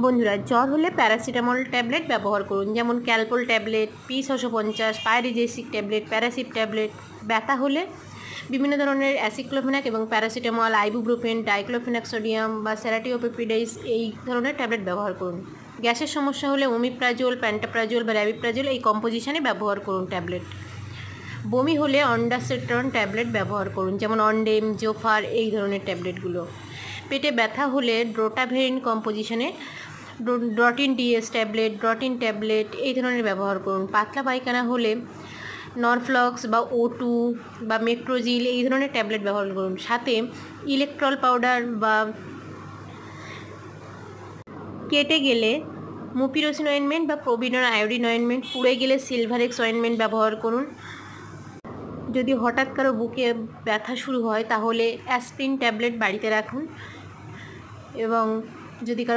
বন্ধুরা, জ্বর হলে প্যারাসিটামল ট্যাবলেট ব্যবহার করুন, যেমন Calpol tablet, P650, Pyrigesic tablet, Paracip tablet. ব্যথা হলে বিভিন্ন ধরনের অ্যাসিক্লোফেনাক এবং প্যারাসিটামল, আইবুপ্রোফেন, ডাইক্লোফেনাক সোডিয়াম বা সেরাটিওপেপিডাইস এই ধরনের ট্যাবলেট ব্যবহার করুন। গ্যাসের সমস্যা হলে ওমিপ্রাজোল, প্যান্টাপ্রাজোল বা র্যাবিপ্রাজোল এই কম্পোজিশনে ব্যবহার করুন ট্যাবলেট। বমি হলে অন্ডাসেট্রন ট্যাবলেট ব্যবহার করুন, যেমন অন্ডেম, জোফার এই ধরনের ট্যাবলেটগুলো। পেটে ব্যথা হলে drotaverine কম্পোজিশনে Drotin DS tablet, Drotin tablet এই ধরনের ব্যবহার করুন। পাতলা পায়খানা হলে নরফ্লক্স বা O2 বা মেট্রোজিল এই ধরনের ট্যাবলেট ব্যবহার করুন। সাথে ইলেকট্রল পাউডার বা কেটে গেলে মুপিরোসিন অয়েনমেন্ট বা প্রোবিডন আয়োডিন অয়েনমেন্ট, পুড়ে গেলে সিলভারেক্স অয়েনমেন্ট ব্যবহার করুন। যদি হঠাৎ কারো বুকে ব্যথা শুরু হয় তাহলে অ্যাসপ্রিন ট্যাবলেট বাড়িতে রাখুন। এবং যদি কারো